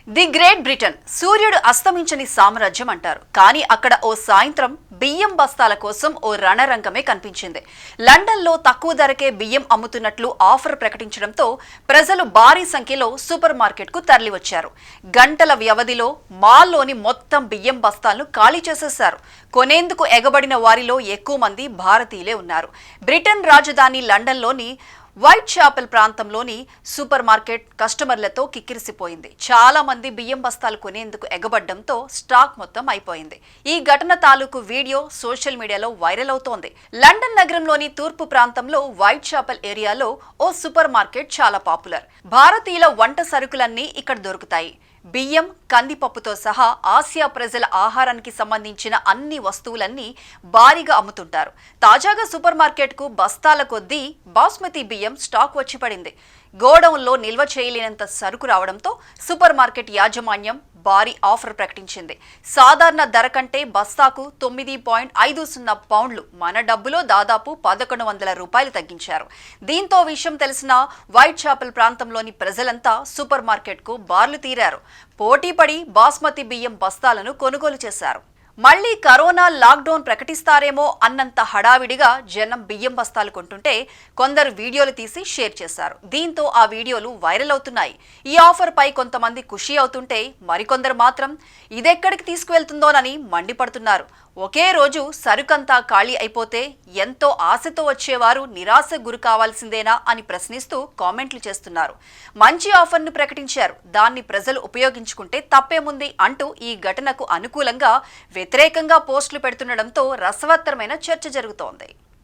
The great Britain సూర్యుడు అస్తమించని సామ్రాజ్యం అంటారు. కానీ అక్కడ ఓ సాయంత్రం బియ్యం బస్తాల కోసం ఓ రణరంగమే కనిపించింది. లండన్లో తక్కువ ధరకే బియ్యం అమ్ముతున్నట్లు ఆఫర్ ప్రకటించడంతో ప్రజలు భారీ సంఖ్యలో సూపర్ మార్కెట్కు తరలివచ్చారు. గంటల వ్యవధిలో మాల్లోని మొత్తం బియ్యం బస్తాలను ఖాళీ చేసేశారు. కొనేందుకు ఎగబడిన వారిలో ఎక్కువ మంది భారతీయులే ఉన్నారు. బ్రిటన్ రాజధాని లండన్లోని వైట్ చాపెల్ ప్రాంతంలోని సూపర్ మార్కెట్ కస్టమర్లతో కిక్కిరిసిపోయింది. చాలా మంది బియ్యం బస్తాలు కొనేందుకు ఎగబడ్డంతో స్టాక్ మొత్తం అయిపోయింది. ఈ ఘటన తాలూకు వీడియో సోషల్ మీడియాలో వైరల్ అవుతోంది. లండన్ నగరంలోని తూర్పు ప్రాంతంలో వైట్ చాపెల్ ఏరియాలో ఓ సూపర్ మార్కెట్ చాలా పాపులర్. భారతీయుల వంట సరుకులన్నీ ఇక్కడ దొరుకుతాయి. బియ్యం, కందిపప్పుతో సహా ఆసియా ప్రజల ఆహారానికి సంబంధించిన అన్ని వస్తువులన్నీ భారీగా అమ్ముతుంటారు. తాజాగా సూపర్ మార్కెట్కు బస్తాల కొద్దీ బాస్మతి బియ్యం స్టాక్ వచ్చి పడింది. గోడౌన్లో నిల్వ చేయలేనంత సరుకు రావడంతో సూపర్ మార్కెట్ యాజమాన్యం భారీ ఆఫర్ ప్రకటించింది. సాధారణ ధర కంటే బస్తాకు 9.50 పౌండ్లు, మన డబ్బులో దాదాపు 1100 రూపాయలు తగ్గించారు. దీంతో విషయం తెలిసిన వైట్ చాపెల్ ప్రాంతంలోని ప్రజలంతా సూపర్ మార్కెట్కు బార్లు తీరారు. పోటీపడి బాస్మతి బియ్యం బస్తాలను కొనుగోలు చేశారు. మళ్లీ కరోనా లాక్డౌన్ ప్రకటిస్తారేమో అన్నంత హడావిడిగా జనం బియ్యం బస్తాలు కొంటుంటే కొందరు వీడియోలు తీసి షేర్ చేశారు. దీంతో ఆ వీడియోలు వైరల్ అవుతున్నాయి. ఈ ఆఫర్ పై కొంతమంది ఖుషి అవుతుంటే మరికొందరు మాత్రం ఇదెక్కడికి తీసుకువెళ్తుందోనని మండిపడుతున్నారు. ఒకే రోజు సరుకంతా ఖాళీ అయిపోతే ఎంతో ఆశతో వచ్చేవారు నిరాశ గురి కావాల్సిందేనా అని ప్రశ్నిస్తూ కామెంట్లు చేస్తున్నారు. మంచి ఆఫర్ను ప్రకటించారు, దాన్ని ప్రజలు ఉపయోగించుకుంటే తప్పేముంది అంటూ ఈ ఘటనకు అనుకూలంగా వ్యతిరేకంగా పోస్టులు పెడుతుండడంతో రసవత్తరమైన చర్చ జరుగుతోంది.